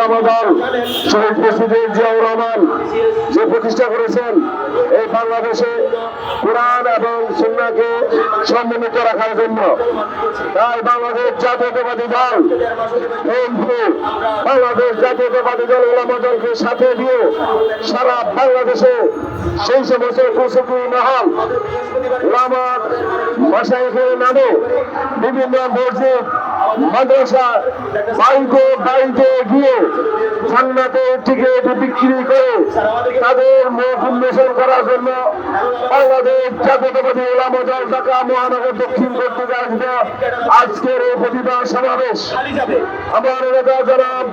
ওলামা দল শহীদ প্রেসিডেন্ট জিয়াউর রহমান যে প্রতিষ্ঠা করেছেন এই বাংলাদেশে কোরআন এবং সুন্নাহকে সমন্বিত রাখার জন্য। তাই বাংলাদেশ জাতীয়তাবাদী দল বিএনপি বাংলাদেশ জাতীয়তাবাদী দল ওলামা দলকে সাথে দিয়ে সারা বাংলাদেশে সেই সমস্ত প্রস্তুতি মহল ওলামা মাশায়েখের নামে বিভিন্ন মসজিদ মাদ্রাসা বাড়িতে গিয়ে জান্নাতের টিকিট বিক্রি করে তাদের মুখ উন্মোচন করার জন্য বাংলাদেশ জাতীয়তাবাদী ওলামা দল ঢাকা মহানগর দক্ষিণ কর্তৃক আয়োজিত আজকের এই প্রতিবাদ সমাবেশ। আমার এলাকা জনাব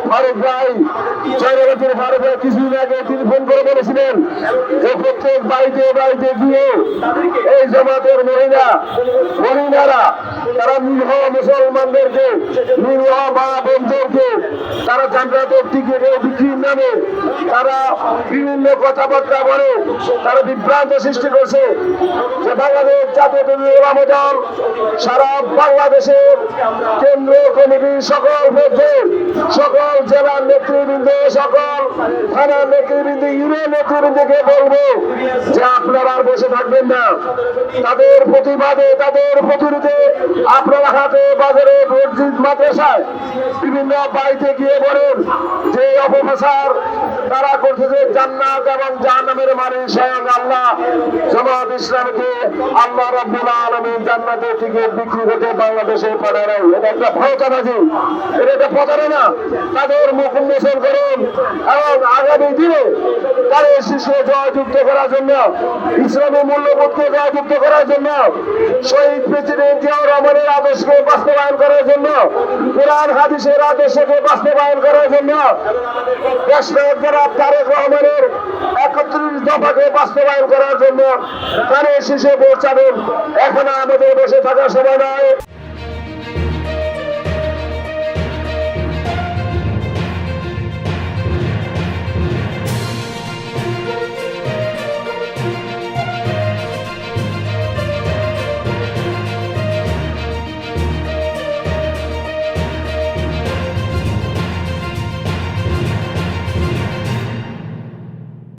ফারুক ভাই জয়নগরের ফারুক ভাই কিছুদিন আগে তিনি ফোন করে বলেছিলেন যে প্রত্যেক বাড়িতে গিয়ে এই জামাতের মহিলারা তারা নিরীহ মুসলমানদেরকে নিরীহ মা বোনদেরকে তারা জান্নাতের টিকিট বিক্রির নামে তারা বিভিন্ন কথাবার্তা বলে তারা বিভ্রান্ত সৃষ্টি করছে। যে বাংলাদেশ জাতীয়তাবাদী ওলামা দল সারা বাংলাদেশের কেন্দ্র কমিটির সকল মধ্যে সকল জেলার নেতৃবৃন্দ সকল থানার নেতৃবৃন্দ ইউনিয়ন নেতৃবৃন্দকে বলবো যে আপনারা আর বসে থাকবেন না। তাদের প্রতিবাদে তাদের প্রতিরোধে আপনারা হাটে বাজারে মসজিদ মাদ্রাসায় বিভিন্ন বাড়িতে গিয়ে বলেন যে অপপ্রচার তারা করতেছে জান্নাত এবং জাহান্নামের মানে স্বয়ং আল্লাহ জামাত ইসলামকে আল্লাহ রাব্বুল আলামিন জান্নাতের টিকিট বিক্রি করতে বাংলাদেশে পাঠায় নাই। এটা একটা ভয়তাবাজি, এটা একটা প্রতারণা। তাদের মুখ উন্মোচন করুন এবং আগামী দিনে তাদের শিশু জয়যুক্ত করার জন্য ইসলামী মূল্যবোধকে জয়যুক্ত করার জন্য শহীদ প্রেসিডেন্ট জিয়াউর রহমানের আদর্শকে বাস্তবায়ন করার জন্য কোরআন হাদিসের আদর্শকে বাস্তবায়ন করার জন্য দেশনায়ক জনাব তারেক রহমানের ৩১ দফাকে বাস্তবায়ন করার জন্য তাদের শিশু পৌঁছাবেন। এখন আমাদের বসে থাকার সময় নয়।